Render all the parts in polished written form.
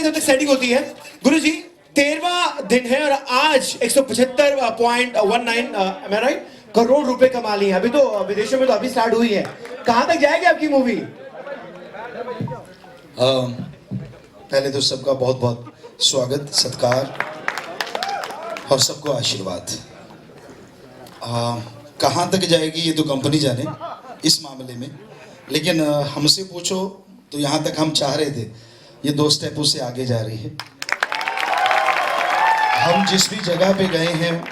की जब तक सेटिंग होती है, गुरुजी 13वां दिन है और आज 175.19 राइट करोड़ रुपए कमा लिए। अभी तो विदेशों में तो अभी स्टार्ट हुई है, कहां तक जाएगी आपकी मूवी? पहले तो सबका बहुत बहुत स्वागत, सत्कार और सबको आशीर्वाद। कहाँ तक जाएगी ये तो कंपनी जाने इस मामले में, लेकिन हमसे पूछो तो यहाँ तक हम चाह रहे थे, ये 2 स्टेप उससे आगे जा रही है। हम जिस भी जगह पे गए हैं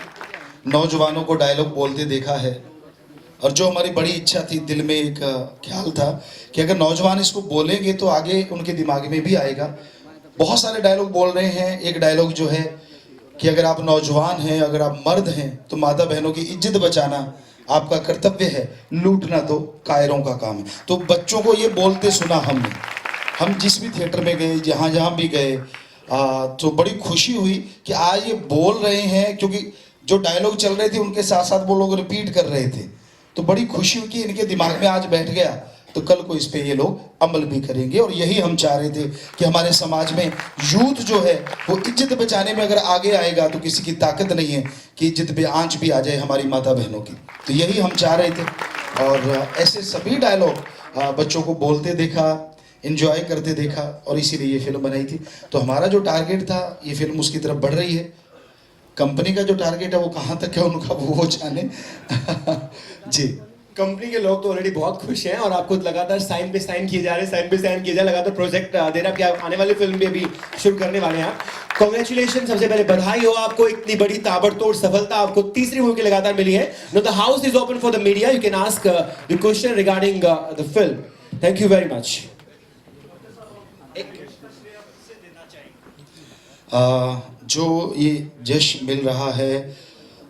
नौजवानों को डायलॉग बोलते देखा है, और जो हमारी बड़ी इच्छा थी, दिल में एक ख्याल था कि अगर नौजवान इसको बोलेंगे तो आगे उनके दिमाग में भी आएगा। बहुत सारे डायलॉग बोल रहे हैं। एक डायलॉग जो है कि अगर आप नौजवान हैं, अगर आप मर्द हैं तो माता बहनों की इज्जत बचाना आपका कर्तव्य है, लूटना तो कायरों का काम है। तो बच्चों को ये बोलते सुना हमने। हम जिस भी थिएटर में गए, जहाँ जहाँ भी गए, तो बड़ी खुशी हुई कि आज ये बोल रहे हैं, क्योंकि जो डायलॉग चल रहे थे उनके साथ साथ वो लोग रिपीट कर रहे थे। तो बड़ी खुशी हुई कि इनके दिमाग में आज बैठ गया, तो कल को इस पे ये लोग अमल भी करेंगे। और यही हम चाह रहे थे कि हमारे समाज में यूथ जो है वो इज्जत बचाने में अगर आगे आएगा तो किसी की ताकत नहीं है कि इज्जत पे आंच भी आ जाए हमारी माता बहनों की। तो यही हम चाह रहे थे, और ऐसे सभी डायलॉग बच्चों को बोलते देखा, एंजॉय करते देखा, और इसीलिए ये फिल्म बनाई थी। तो हमारा जो टारगेट था, ये फिल्म उसकी तरफ बढ़ रही है। कंपनी का जो टारगेट है वो कहाँ तक है उनका वो जाने। जी, कंपनी के लोग तो ऑलरेडी बहुत खुश हैं और आपको लगातार साइन पे साइन किए जा रहे हैं, साइन पे साइन किए जा रहे, लगातार प्रोजेक्ट दे रहा है कि आप आने वाली फिल्म भी अभी शुरू करने वाले हैं आप। कांग्रेचुलेशन, सबसे पहले बधाई हो आपको, इतनी बड़ी ताबड़तोड़ सफलता आपको तीसरी मूवी की लगातार मिली है। Know the house is open for the media, you can ask the question regarding the film. Thank you very much. जो ये जश्न मिल रहा है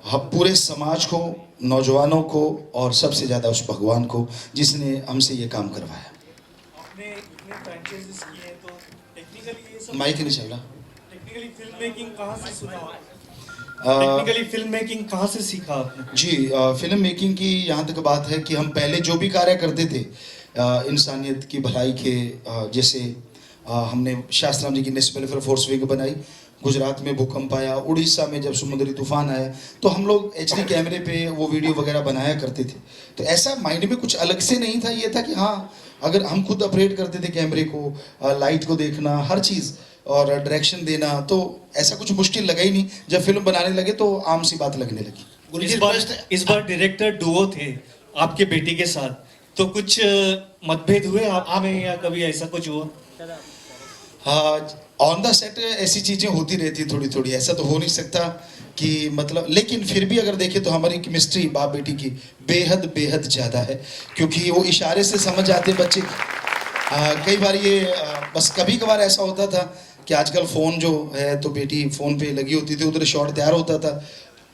हम पूरे समाज को, नौजवानों को, और सबसे ज़्यादा उस भगवान को जिसने हमसे ये काम करवाया। आपने इतने फ्रैंचाइजीज किए हैं, तो टेक्निकली ये सब माइक नहीं चल रहा। टेक्निकली फिल्म मेकिंग कहाँ से सुना? टेक्निकली फिल्म मेकिंग कहाँ से सीखा आपने? जी, फिल्म मेकिंग की यहाँ तक बात है कि हम पहले जो भी कार्य करते थे इंसानियत की भलाई के, जैसे हमने शास्त्राम जी की नेशनल वेलफेयर फोर्स विंग बनाई, गुजरात में भूकंप आया, उड़ीसा में जब समुद्री तूफान आया, तो हम लोग HD कैमरे पे वो वीडियो वगैरह बनाया करते थे। तो ऐसा माइंड में कुछ अलग से नहीं था, ये था कि हाँ अगर हम खुद ऑपरेट करते थे कैमरे को, लाइट को देखना, हर चीज़, और डायरेक्शन देना, तो ऐसा कुछ मुश्किल लगा ही नहीं। जब फिल्म बनाने लगे तो आम सी बात लगने लगी। इस बार डायरेक्टर डुओ थे आपके बेटी के साथ, तो कुछ मतभेद हुए आप में या कभी ऐसा कुछ हुआ? ऑन द सेट ऐसी चीज़ें होती रहती थोड़ी थोड़ी, ऐसा तो हो नहीं सकता कि मतलब, लेकिन फिर भी अगर देखें तो हमारी केमिस्ट्री बाप बेटी की बेहद बेहद ज़्यादा है, क्योंकि वो इशारे से समझ जाते बच्चे। कई बार ये बस कभी कभार ऐसा होता था कि आजकल फ़ोन जो है तो बेटी फ़ोन पे लगी होती थी, उधर शॉट तैयार होता था,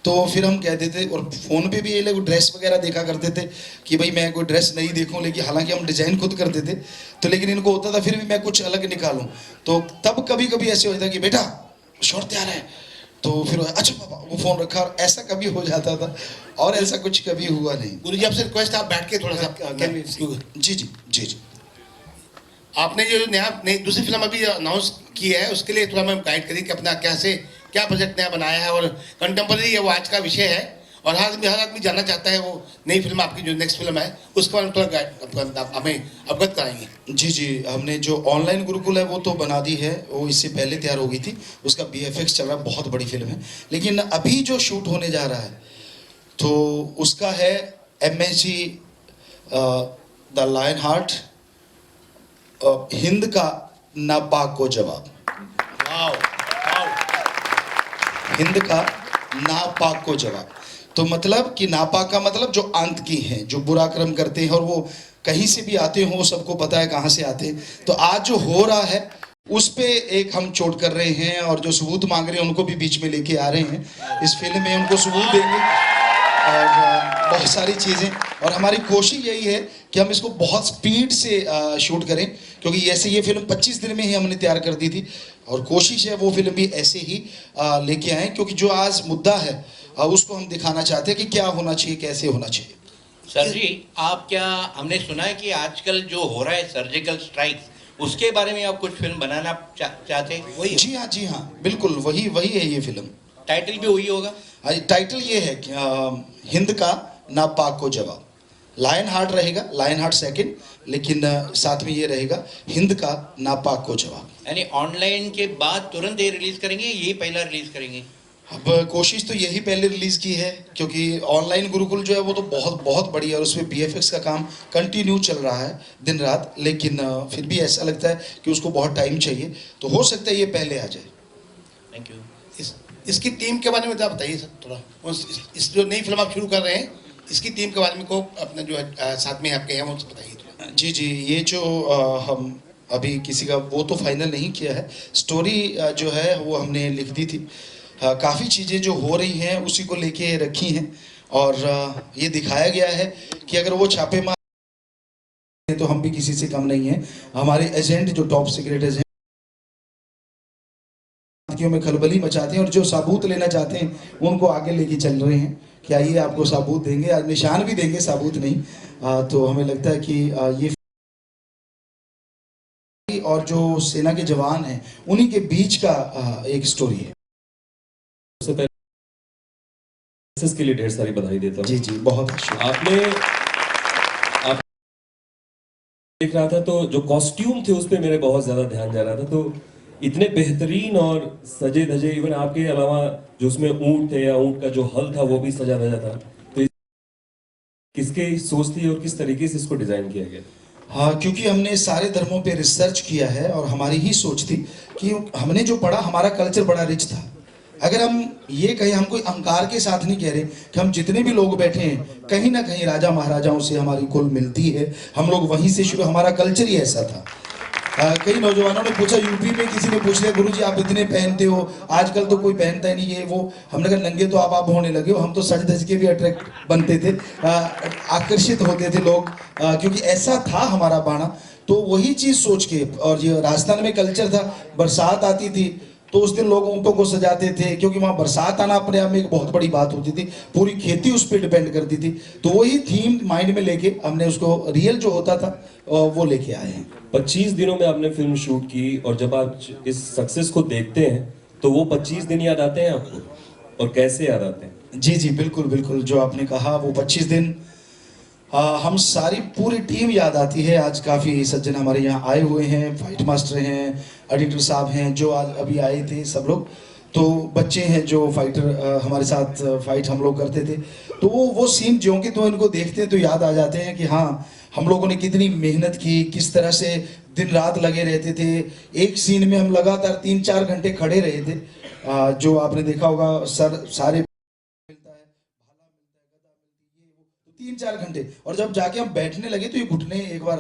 तो फिर हम कहते थे, और फ़ोन पे भी ये लोग ड्रेस वगैरह देखा करते थे कि भाई मैं कोई ड्रेस नहीं देखूं, लेकिन हालांकि हम डिज़ाइन खुद करते थे, तो लेकिन इनको होता था फिर भी मैं कुछ अलग निकालूं। तो तब कभी कभी ऐसे होता था कि बेटा शॉट तैयार है, तो फिर अच्छा पापा वो फ़ोन रखा, और ऐसा कभी हो जाता था, और ऐसा कुछ कभी हुआ नहीं। गुरु जी आपसे रिक्वेस्ट, आप बैठ के थोड़ा सा जी जी जी जी। आपने जो नई दूसरी फिल्म अभी अनाउंस की है, उसके लिए थोड़ा मैं गाइड करिए कि अपना क्या प्रोजेक्ट नया बनाया है, और कंटेम्प्रेरी है वो आज का विषय है, और हर आदमी जानना चाहता है वो नई फिल्म आपकी जो नेक्स्ट फिल्म है उसके बारे में थोड़ा हमें अवगत कराएंगे। जी जी, हमने जो ऑनलाइन गुरुकुल है वो तो बना दी है, वो इससे पहले तैयार हो गई थी, उसका VFX चल रहा है, बहुत बड़ी फिल्म है। लेकिन अभी जो शूट होने जा रहा है तो उसका है MSG the lion heart, Hind का नापाक को जवाब। हिंद का नापाक को जवाब, तो मतलब कि नापाक का मतलब जो आतंकी हैं, जो बुरा कर्म करते हैं, और वो कहीं से भी आते हो, सबको पता है कहाँ से आते हैं। तो आज जो हो रहा है उस पे एक हम चोट कर रहे हैं, और जो सबूत मांग रहे हैं उनको भी बीच में लेके आ रहे हैं। इस फिल्म में उनको सबूत देंगे और बहुत सारी चीज़ें, और हमारी कोशिश यही है कि हम इसको बहुत स्पीड से शूट करें, क्योंकि ऐसे ये फिल्म 25 दिन में ही हमने तैयार कर दी थी, और कोशिश है वो फिल्म भी ऐसे ही लेके आएँ, क्योंकि जो आज मुद्दा है उसको हम दिखाना चाहते हैं कि क्या होना चाहिए, कैसे होना चाहिए। सर जी, आप क्या, हमने सुना है कि आजकल जो हो रहा है सर्जिकल स्ट्राइक, उसके बारे में आप कुछ फिल्म बनाना चाहते वही जी हाँ बिल्कुल वही वही है ये फिल्म। टाइटल भी वही होगा? टाइटल ये है कि हिंद का ना पाक को जवाब। लायन हार्ट रहेगा, लायन हार्ट सेकंड, लेकिन साथ में ये रहेगा हिंद का ना पाक को जवाब। यानी ऑनलाइन के बाद तुरंत ये रिलीज करेंगे, यही पहला रिलीज करेंगे? अब कोशिश तो यही पहले रिलीज की है, क्योंकि ऑनलाइन गुरुकुल जो है वो तो बहुत बहुत बड़ी है और उसमें बीएफएक्स का काम कंटिन्यू चल रहा है दिन रात, लेकिन फिर भी ऐसा लगता है कि उसको बहुत टाइम चाहिए, तो हो सकता है ये पहले आ जाए। Thank you. इसकी टीम के बारे में आप बताइए सर थोड़ा। इस जो नई फिल्म आप शुरू कर रहे हैं, इसकी टीम के बारे में को अपना जो है साथ में आपके हैं उनसे बताइए थोड़ा। जी ये जो हम अभी किसी का वो तो फाइनल नहीं किया है, स्टोरी जो है वो हमने लिख दी थी। काफ़ी चीज़ें जो हो रही हैं उसी को लेके रखी हैं, और ये दिखाया गया है कि अगर वो छापे मार तो हम भी किसी से कम नहीं हैं। हमारे एजेंट जो टॉप सीक्रेट एजेंट में खलबली मचाते हैं और जो सबूत लेना चाहते हैं उनको आगे लेके चल रहे हैं कि आइए आपको सबूत देंगे, आज निशान भी देंगे, सबूत नहीं। तो हमें लगता है कि ये और जो सेना के जवान हैं उन्हीं के बीच का एक स्टोरी है। सबसे पहले के लिए ढेर सारी बधाई देता हूँ। जी बहुत शुक्रिया। आप देख रहा था तो जो कॉस्ट्यूम थे उस पे मेरे बहुत ज्यादा ध्यान जा रहा था, तो इतने बेहतरीन और सजे धजे, इवन आपके अलावा जो उसमें ऊंट थे या ऊंट का जो हल था वो भी सजा धजा था, तो किसके सोच थी और किस तरीके से इसको डिजाइन किया गया? हाँ, क्योंकि हमने सारे धर्मों पे रिसर्च किया है और हमारी ही सोच थी कि हमने जो पढ़ा, हमारा कल्चर बड़ा रिच था। अगर हम ये कहें, हम कोई अहंकार के साथ नहीं कह रहे कि हम जितने भी लोग बैठे हैं कहीं ना कहीं राजा महाराजाओं से हमारी कुल मिलती है, हम लोग वहीं से शुरू, हमारा कल्चर ही ऐसा था। कई नौजवानों ने पूछा, यूपी में किसी ने पूछ लिया, गुरुजी आप इतने पहनते हो, आजकल तो कोई पहनता ही नहीं है वो। हमने कहा नंगे तो आप होने लगे हो, हम तो सज धज के भी अट्रैक्ट बनते थे, आकर्षित होते थे लोग, क्योंकि ऐसा था हमारा बाणा। तो वही चीज़ सोच के, और ये राजस्थान में कल्चर था, बरसात आती थी तो उस दिन लोग ऊँटों को सजाते थे, क्योंकि वहाँ बरसात आना अपने आप में एक बहुत बड़ी बात होती थी, पूरी खेती उस पर डिपेंड करती थी। तो वही थीम माइंड में लेके हमने उसको रियल जो होता था वो लेके आए हैं। 25 दिनों में आपने फिल्म शूट की, और जब आप इस सक्सेस को देखते हैं तो वो 25 दिन याद आते हैं आपको, और कैसे याद आते हैं? जी बिल्कुल जो आपने कहा, वो 25 दिन हम सारी पूरी टीम याद आती है। आज काफ़ी सज्जन हमारे यहाँ आए हुए हैं, फाइट मास्टर हैं, एडिटर साहब हैं जो आज अभी आए थे, सब लोग, तो बच्चे हैं जो फाइटर हमारे साथ फाइट हम लोग करते थे। तो वो सीन जो कि तो इनको देखते हैं तो याद आ जाते हैं कि हाँ, हम लोगों ने कितनी मेहनत की, किस तरह से दिन रात लगे रहते थे। एक सीन में हम लगातार 3-4 घंटे खड़े रहे थे। जो आपने देखा होगा, सारे 3-4 घंटे, और जब जाके हम बैठने लगे तो ये घुटने एक बार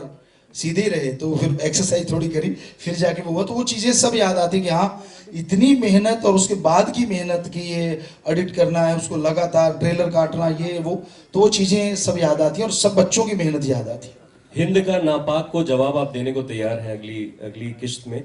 सीधे रहे, तो फिर एक्सरसाइज थोड़ी करी, फिर जाके वो हुआ। तो वो चीज़ें सब याद आती कि हाँ, इतनी मेहनत, और उसके बाद की मेहनत की ये एडिट करना है, उसको लगातार ट्रेलर काटना, ये वो, तो वो चीज़ें सब याद आती हैं और सब बच्चों की मेहनत याद आती है। हिंद का नापाक को जवाब आप देने को तैयार हैं अगली किश्त में,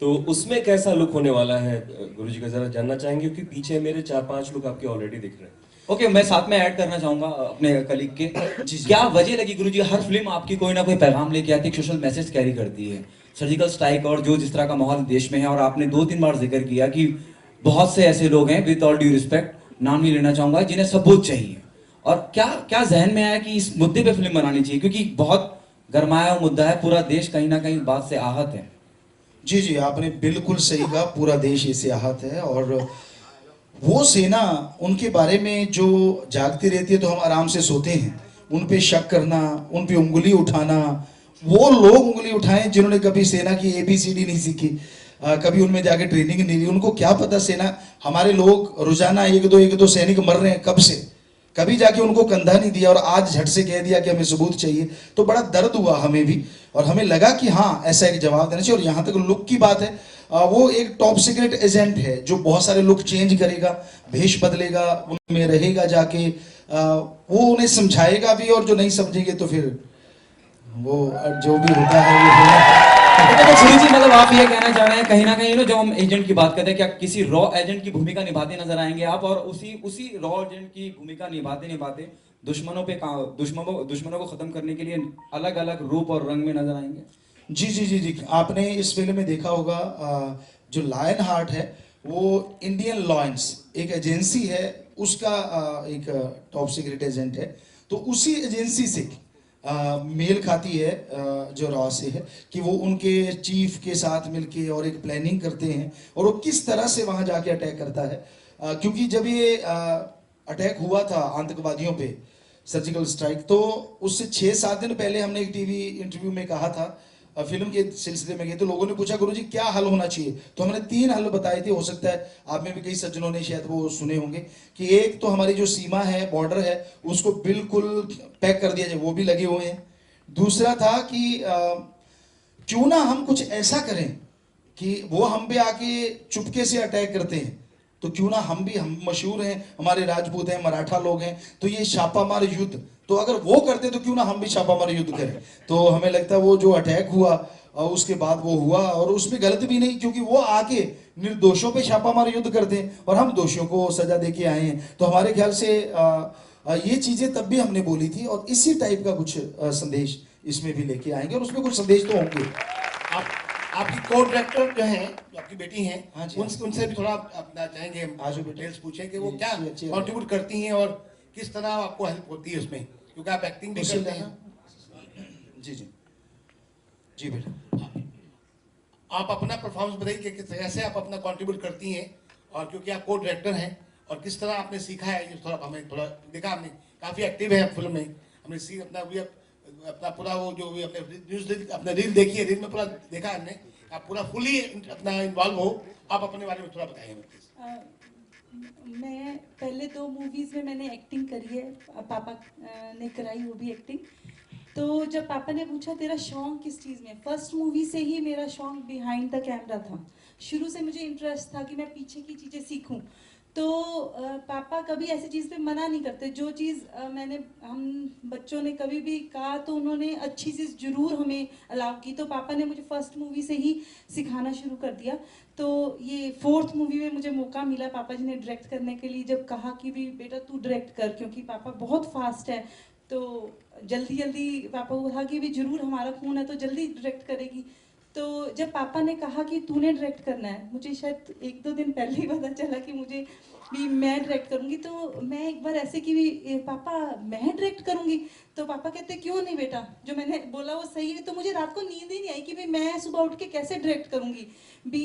तो उसमें कैसा लुक होने वाला है गुरुजी का, जरा जानना चाहेंगे, क्योंकि पीछे मेरे 4-5 लुक आपके ऑलरेडी दिख रहे हैं। ओके, मैं साथ में ऐड करना चाहूंगा अपने कलीग के। क्या वजह लगी गुरुजी, हर फिल्म आपकी कोई ना कोई पैगाम लेके आती है, सोशल मैसेज कैरी करती है, सर्जिकल स्ट्राइक और जो जिस तरह का माहौल देश में है, और आपने 2-3 बार जिक्र किया कि बहुत से ऐसे लोग हैं, विद ऑल ड्यू रिस्पेक्ट, नाम नहीं लेना चाहूंगा, जिन्हें सबूत चाहिए, और क्या जहन में आया कि इस मुद्दे पे फिल्म बनानी चाहिए, क्योंकि बहुत गरमाया हुआ मुद्दा है, पूरा देश कहीं ना कहीं बात से आहत है। जी आपने बिल्कुल सही कहा, पूरा देश इससे आहत है, और वो सेना, उनके बारे में जो जागती रहती है तो हम आराम से सोते हैं, उन पे शक करना, उन पे उंगली उठाना, वो लोग उंगली उठाएं जिन्होंने कभी सेना की ABCD नहीं सीखी, कभी उनमें जाके ट्रेनिंग नहीं ली, उनको क्या पता सेना, हमारे लोग रोजाना एक दो सैनिक मर रहे हैं कब से, कभी जाके उनको कंधा नहीं दिया, और आज झट से कह दिया कि हमें सबूत चाहिए, तो बड़ा दर्द हुआ हमें भी, और हमें लगा कि हाँ, ऐसा एक जवाब देना चाहिए। और यहाँ तक लुक की बात है, वो एक टॉप सीक्रेट एजेंट है जो बहुत सारे लुक चेंज करेगा, भेष बदलेगा, उनमें रहेगा जाके, वो उन्हें समझाएगा भी, और जो नहीं समझेंगे तो फिर वो जो भी होता है वो तो गुरुजी, मतलब आप ये कहना चाह रहे हैं कहीं ना कहीं जब हम एजेंट की बात करते हैं, क्या किसी रॉ एजेंट की भूमिका निभाते नजर आएंगे आप, और उसी रॉ एजेंट की भूमिका निभाते दुश्मनों को खत्म करने के लिए अलग अलग रूप और रंग में नजर आएंगे? जी जी जी जी, आपने इस फिल्म में देखा होगा जो लायन हार्ट है वो इंडियन लॉयंस एक एजेंसी है, उसका एक टॉप सीक्रेट एजेंट है। तो उसी एजेंसी से मेल खाती है जो रॉ से है कि वो उनके चीफ के साथ मिलके और एक प्लानिंग करते हैं और वो किस तरह से वहां जाके अटैक करता है। क्योंकि जब ये अटैक हुआ था आतंकवादियों पे, सर्जिकल स्ट्राइक, तो उससे 6-7 दिन पहले हमने एक टीवी इंटरव्यू में कहा था, फिल्म के सिलसिले में गए तो लोगों ने पूछा गुरुजी क्या हल होना चाहिए, तो हमने 3 हल बताए थे। हो सकता है आप में भी कई सज्जनों ने शायद वो सुने होंगे कि एक तो हमारी जो सीमा है, बॉर्डर है, उसको बिल्कुल पैक कर दिया जाए, वो भी लगे हुए हैं। दूसरा था कि क्यों ना हम कुछ ऐसा करें कि वो हम पे आके चुपके से अटैक करते हैं, तो क्यों ना हम मशहूर हैं, हमारे राजपूत हैं, मराठा लोग हैं, तो ये छापामार युद्ध, तो अगर वो करते तो क्यों ना हम भी छापामार युद्ध करें। तो हमें लगता है वो जो अटैक हुआ और उसके बाद वो हुआ, और उसमें गलत भी नहीं, क्योंकि वो आके निर्दोषों पे छापामार युद्ध करते हैं और हम दोषियों को सजा दे के आए हैं। तो हमारे ख्याल से ये चीजें तब भी हमने बोली थी और इसी टाइप का कुछ संदेश इसमें भी लेके आएंगे, और उसमें कुछ संदेश तो होंगे। आप आपकी को डायरेक्टर जो है, जो आपकी बेटी हैं, हाँ जी। उनसे भी थोड़ा अपना चाहेंगे आज बेटा डिटेल्स पूछें कि वो जी, क्या अच्छी है। कंट्रीब्यूट करती हैं और किस तरह आपको हेल्प होती है उसमें, क्योंकि आप एक्टिंग भी उससे करते लेना। हैं। जी जी जी बेटा। आप अपना परफॉर्मेंस बताइए कि किस तरह से आप अपना कंट्रीब्यूट करती हैं, और क्योंकि आप को डायरेक्टर हैं, और किस तरह आपने सीखा है, ये थोड़ा हमें थोड़ा देखा, हमने काफ़ी एक्टिव है फिल्म में, हमने सी अपना भी अपना पूरा वो जो भी अपने न्यूज़ अपने रील देखी है, रील में पूरा देखा है हमने, आप पूरा फुली अपना इन्वॉल्व हो। आप अपने बारे में थोड़ा बताइए हमें प्लीज। मैं पहले 2 मूवीज़ में मैंने एक्टिंग करी है, पापा ने कराई वो भी एक्टिंग। तो जब पापा ने पूछा तेरा शौक किस चीज़ में, फर्स्ट मूवी से ही मेरा शौक बिहाइंड द कैमरा था। शुरू से मुझे इंटरेस्ट था कि मैं पीछे की चीज़ें सीखूं। तो पापा कभी ऐसी चीज़ पे मना नहीं करते, जो चीज़ हम बच्चों ने कभी भी कहा तो उन्होंने अच्छी चीज़ जरूर हमें अलाउ की। तो पापा ने मुझे फर्स्ट मूवी से ही सिखाना शुरू कर दिया। तो ये 4th मूवी में मुझे मौका मिला पापा जी ने डायरेक्ट करने के लिए, जब कहा कि भी बेटा तू डायरेक्ट कर, क्योंकि पापा बहुत फास्ट है, तो जल्दी जल्दी पापा को कहा कि भी जरूर हमारा खून है तो जल्दी डायरेक्ट करेगी। तो जब पापा ने कहा कि तूने डायरेक्ट करना है, मुझे शायद 1-2 दिन पहले ही पता चला कि मुझे भी मैं डायरेक्ट करूंगी। तो मैं एक बार ऐसे कि भी पापा मैं डायरेक्ट करूंगी, तो पापा कहते क्यों नहीं बेटा, जो मैंने बोला वो सही है। तो मुझे रात को नींद ही नहीं आई कि भी मैं सुबह उठ के कैसे डायरेक्ट करूंगी भी,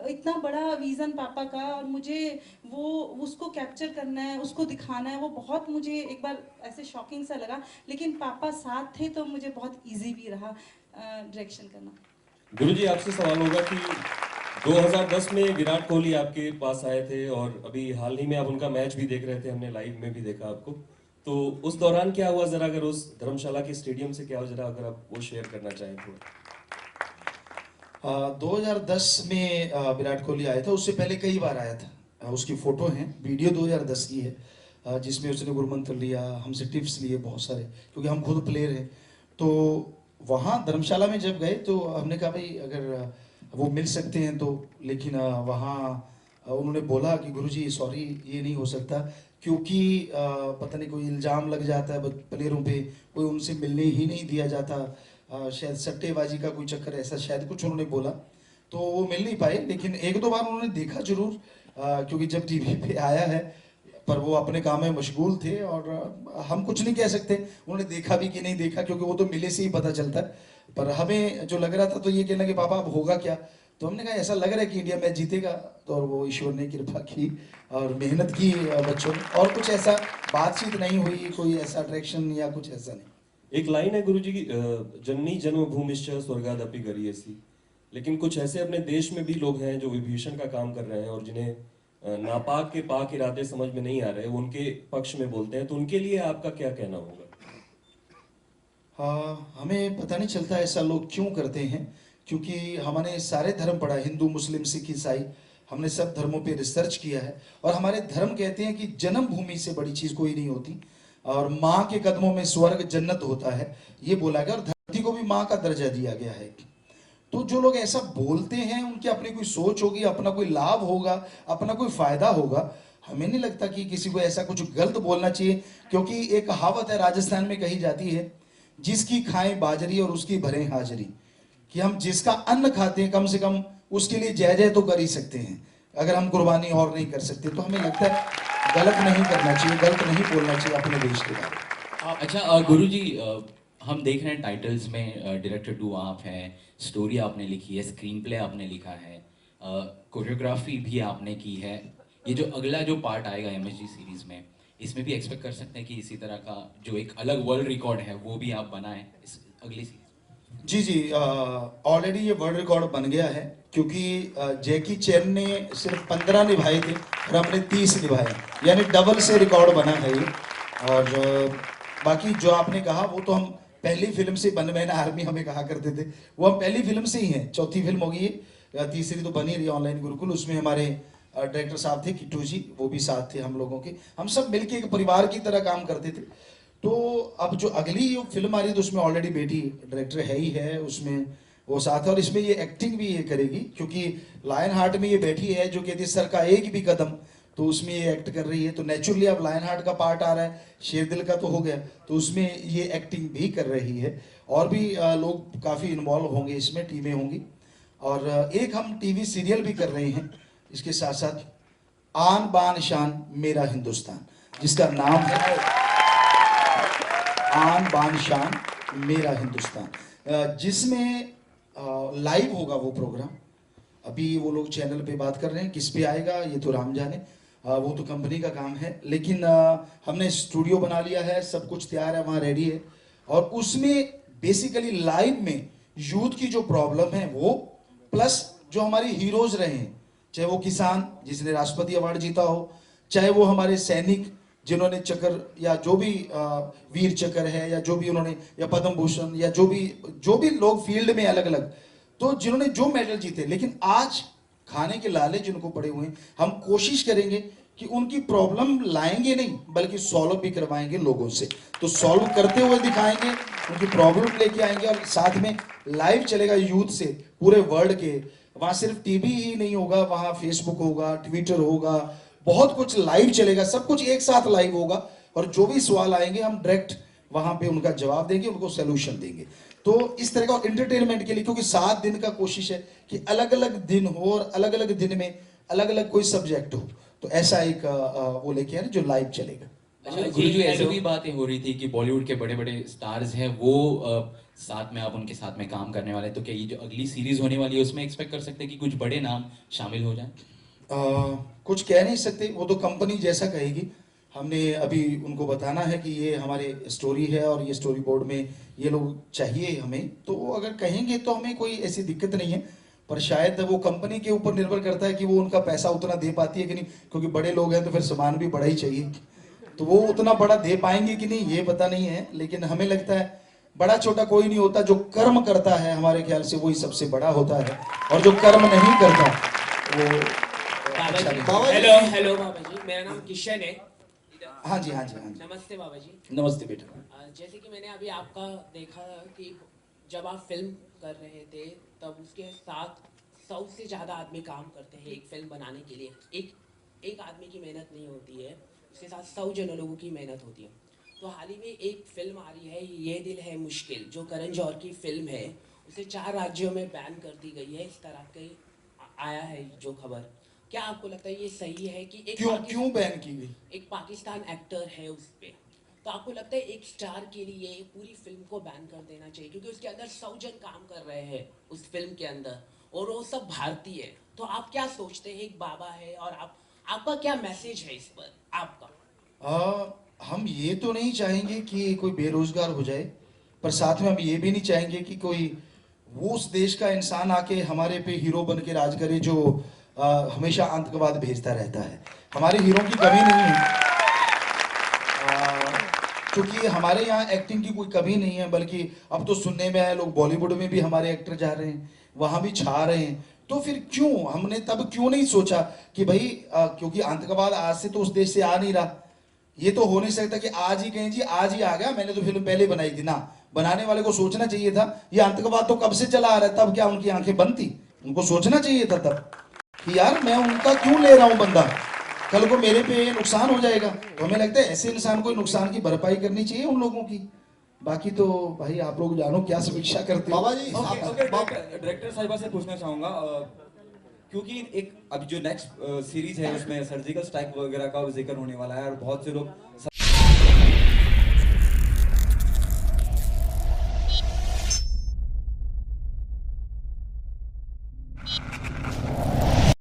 इतना बड़ा विजन पापा का, और मुझे वो उसको कैप्चर करना है, उसको दिखाना है, वो बहुत मुझे एक बार ऐसे शॉकिंग सा लगा। लेकिन पापा साथ थे तो मुझे बहुत ईजी भी रहा डायरेक्शन करना। गुरुजी आपसे सवाल होगा कि 2010 में विराट कोहली आपके पास आए थे और अभी हाल ही में आप उनका मैच भी देख रहे थे, हमने लाइव में भी देखा आपको, तो उस दौरान क्या हुआ, जरा अगर उस धर्मशाला के स्टेडियम से क्या हुआ, जरा अगर आप वो शेयर करना चाहें तो। 2010 में विराट कोहली आया था, उससे पहले कई बार आया था, उसकी फोटो है, वीडियो 2010 की है, जिसमें उसने गुरुमंत्र लिया, हमसे टिप्स लिए बहुत सारे, क्योंकि हम खुद प्लेयर हैं। तो वहाँ धर्मशाला में जब गए तो हमने कहा भाई अगर वो मिल सकते हैं तो, लेकिन वहाँ उन्होंने बोला कि गुरुजी सॉरी ये नहीं हो सकता, क्योंकि पता नहीं कोई इल्ज़ाम लग जाता है प्लेयरों पे, कोई उनसे मिलने ही नहीं दिया जाता, शायद सट्टेबाजी का कोई चक्कर, ऐसा शायद कुछ उन्होंने बोला, तो वो मिल नहीं पाए। लेकिन 1-2 बार उन्होंने देखा जरूर, क्योंकि जब टीवी पे आया है, पर वो अपने काम में मशगूल थे और हम कुछ नहीं कह सकते उन्होंने देखा भी कि नहीं देखा, क्योंकि वो तो मिले से ही पता चलता है। पर हमें जो लग रहा था तो ये कहना कि पापा अब होगा क्या, तो हमने कहा ऐसा लग रहा है कि इंडिया मैच जीतेगा, तो और वो ईश्वर ने कृपा की और मेहनत की बच्चों ने, और कुछ ऐसा बातचीत नहीं हुई, कोई ऐसा अट्रैक्शन या कुछ ऐसा नहीं। एक लाइन है गुरुजी की, जननी जन्मभूमिश्च स्वर्गादपि गरीयसी, लेकिन कुछ ऐसे अपने देश में भी लोग हैं जो विभीषण का काम कर रहे हैं और जिन्हें नापाक के पाक इरादे समझ में नहीं आ रहे, उनके पक्ष में बोलते हैं, तो उनके लिए आपका क्या कहना होगा? हमें पता नहीं चलता ऐसा लोग क्यों करते हैं, क्योंकि हमने सारे धर्म पढ़ा, हिंदू मुस्लिम सिख ईसाई, हमने सब धर्मों पे रिसर्च किया है, और हमारे धर्म कहते हैं कि जन्मभूमि से बड़ी चीज कोई नहीं होती, और माँ के कदमों में स्वर्ग जन्नत होता है, ये बोला गया, और धरती को भी माँ का दर्जा दिया गया है। तो जो लोग ऐसा बोलते हैं उनकी अपनी कोई सोच होगी, अपना कोई लाभ होगा, अपना कोई फायदा होगा। हमें नहीं लगता कि किसी को ऐसा कुछ गलत बोलना चाहिए, क्योंकि एक कहावत है राजस्थान में कही जाती है, जिसकी खाएं बाजरी और उसकी भरें हाजरी, कि हम जिसका अन्न खाते हैं कम से कम उसके लिए जय जय तो कर ही सकते हैं। अगर हम कुर्बानी और नहीं कर सकते तो हमें लगता है गलत नहीं करना चाहिए, गलत नहीं बोलना चाहिए अपने देश के बारे में। अच्छा गुरुजी, हम देख रहे हैं टाइटल्स में डायरेक्टर डू आप हैं, स्टोरी आपने लिखी है, स्क्रीन प्ले आपने लिखा है, कोरियोग्राफी भी आपने की है। ये जो अगला जो पार्ट आएगा एमएसजी सीरीज में, इसमें भी एक्सपेक्ट कर सकते हैं कि इसी तरह का जो एक अलग वर्ल्ड रिकॉर्ड है वो भी आप बनाएं इस अगली सीरीज? जी जी, ऑलरेडी ये वर्ल्ड रिकॉर्ड बन गया है, क्योंकि जैकी चैन ने सिर्फ 15 निभाए थे और हमने 30 निभाए, यानी डबल से रिकॉर्ड बना है ये। और बाकी जो आपने कहा वो तो हम पहली फिल्म से, वन मैन आर्मी हमें कहा करते थे, वो हम पहली फिल्म से ही हैं। चौथी फिल्म होगी ये, तीसरी तो बनी रही ऑनलाइन गुरुकुल, उसमें हमारे डायरेक्टर साहब थे किट्टू जी, वो भी साथ थे हम लोगों के, हम सब मिलके एक परिवार की तरह काम करते थे। तो अब जो अगली फिल्म आ रही है तो उसमें ऑलरेडी बेटी डायरेक्टर है ही है, उसमें वो साथ है, और इसमें ये एक्टिंग भी ये करेगी, क्योंकि लायन हार्ट में ये बैठी है जो कहती है सर का एक भी कदम, तो उसमें ये एक्ट कर रही है। तो नेचुरली अब लायन हार्ट का पार्ट आ रहा है, शेर दिल का तो हो गया, तो उसमें ये एक्टिंग भी कर रही है। और भी लोग काफ़ी इन्वॉल्व होंगे इसमें, टीमें होंगी। और एक हम टीवी सीरियल भी कर रहे हैं इसके साथ साथ, आन बान शान मेरा हिंदुस्तान, जिसका नाम है आन बान शान मेरा हिंदुस्तान, जिसमें लाइव होगा वो प्रोग्राम। अभी वो लोग चैनल पे बात कर रहे हैं, किस पे आएगा ये तो राम जाने, वो तो कंपनी का काम है। लेकिन हमने स्टूडियो बना लिया है, सब कुछ तैयार है, वहाँ रेडी है। और उसमें बेसिकली लाइव में यूथ की जो प्रॉब्लम है वो, प्लस जो हमारे हीरोज रहे हैं, चाहे वो किसान जिसने राष्ट्रपति अवार्ड जीता हो, चाहे वो हमारे सैनिक जिन्होंने चक्र या जो भी वीर चक्र है, या जो भी उन्होंने, या पद्म भूषण, या जो भी लोग फील्ड में अलग अलग, तो जिन्होंने जो मेडल जीते, लेकिन आज खाने के लाले जिनको पड़े हुए हैं, हम कोशिश करेंगे कि उनकी प्रॉब्लम लाएंगे नहीं बल्कि सॉल्व भी करवाएंगे लोगों से। तो सॉल्व करते हुए दिखाएंगे, उनकी प्रॉब्लम लेके आएंगे, और साथ में लाइव चलेगा यूथ से पूरे वर्ल्ड के। वहाँ सिर्फ टीवी ही नहीं होगा, वहाँ फेसबुक होगा, ट्विटर होगा, बहुत कुछ लाइव चलेगा, सब कुछ एक साथ लाइव होगा। और जो भी सवाल आएंगे हम डायरेक्ट वहाँ पे उनका जवाब देंगे, उनको सोल्यूशन देंगे। तो इस तरह का एंटरटेनमेंट के लिए, क्योंकि 7 दिन का कोशिश है कि अलग अलग दिन हो और अलग अलग दिन में अलग अलग कोई सब्जेक्ट हो, तो ऐसा एक वो लेके आए जो लाइव चलेगा। अच्छा गुरुजी, ऐसे भी बातें हो रही थी कि बॉलीवुड के बड़े बड़े स्टार्स हैं वो साथ में, आप उनके साथ में काम करने वाले, तो क्या ये जो अगली सीरीज होने वाली है उसमें एक्सपेक्ट कर सकते हैं कि कुछ बड़े नाम शामिल हो जाएं? कुछ कह नहीं सकते, वो तो कंपनी जैसा कहेगी। हमने अभी उनको बताना है कि ये हमारे स्टोरी है और ये स्टोरी बोर्ड में ये लोग चाहिए हमें, तो वो अगर कहेंगे तो हमें कोई ऐसी दिक्कत नहीं है। पर शायद वो कंपनी के ऊपर निर्भर करता है कि वो उनका पैसा उतना दे पाती है कि नहीं, क्योंकि बड़े लोग हैं तो फिर सामान भी बड़ा ही चाहिए, तो वो उतना बड़ा दे पाएंगे कि नहीं ये पता नहीं है। लेकिन हमें लगता है बड़ा छोटा कोई नहीं होता, जो कर्म करता है हमारे ख्याल से वही सबसे बड़ा होता है, और जो कर्म नहीं करता वो हेलो बाबा जी, मेरा नाम किशन है। हाँ जी हाँ जी हाँ जी, नमस्ते बाबा जी। नमस्ते बेटा। जैसे कि मैंने अभी आपका देखा कि जब आप फिल्म कर रहे थे तब उसके साथ 100 से ज़्यादा आदमी काम करते हैं एक फिल्म बनाने के लिए। एक आदमी की मेहनत नहीं होती है, उसके साथ 100 जन लोगों की मेहनत होती है। तो हाल ही में एक फिल्म आ रही है, ये दिल है मुश्किल, जो करण जौहर की फिल्म है, उसे 4 राज्यों में बैन कर दी गई है, इस तरह के आया है जो खबर। क्या आपको लगता है ये सही है कि एक क्यों बैन की गई? एक पाकिस्तान एक्टर है उस पे, तो आपको लगता है एक स्टार के लिए पूरी फिल्म को बैन कर देना चाहिए? क्योंकि उसके अंदर 100 जन काम कर रहे हैं उस फिल्म के अंदर, और वो सब भारतीय है। तो आप क्या सोचते हैं, एक बाबा है, और आपका क्या मैसेज है इस पर आपका? हम ये तो नहीं चाहेंगे कि कोई बेरोजगार हो जाए, पर साथ में हम ये भी नहीं चाहेंगे कि कोई वो उस देश का इंसान आके हमारे पे हीरो बन के राज करे जो हमेशा आतंकवाद भेजता रहता है। हमारे हीरो की कमी नहीं है, क्योंकि हमारे यहाँ एक्टिंग की कोई कमी नहीं है, बल्कि अब तो सुनने में आया लोग बॉलीवुड में भी हमारे एक्टर जा रहे हैं, वहाँ भी छा रहे हैं। तो फिर क्यों हमने तब क्यों नहीं सोचा कि भाई क्योंकि आतंकवाद आज से तो उस देश से आ नहीं रहा, ये तो हो नहीं सकता कि आज ही कहें जी आज ही आ गया, मैंने तो फिल्म पहले बनाई थी ना। बनाने वाले को सोचना चाहिए था ये आतंकवाद तो कब से चला आ रहा है, तब क्या उनकी आंखें बंद थी? उनको सोचना चाहिए था तब कि यार मैं उनका क्यों ले रहा हूं बंदा, कल को मेरे पे नुकसान हो जाएगा। तो हमें लगता है ऐसे इंसान को नुकसान की भरपाई करनी चाहिए उन लोगों की। बाकी तो भाई आप लोग जानो क्या समीक्षा करते हो। बाबा जी ओके डायरेक्टर साहिबा से पूछना चाहूंगा क्योंकि एक अभी जो नेक्स्ट सीरीज है उसमें सर्जिकल स्ट्राइक वगैरह का जिक्र होने वाला है और बहुत से लोग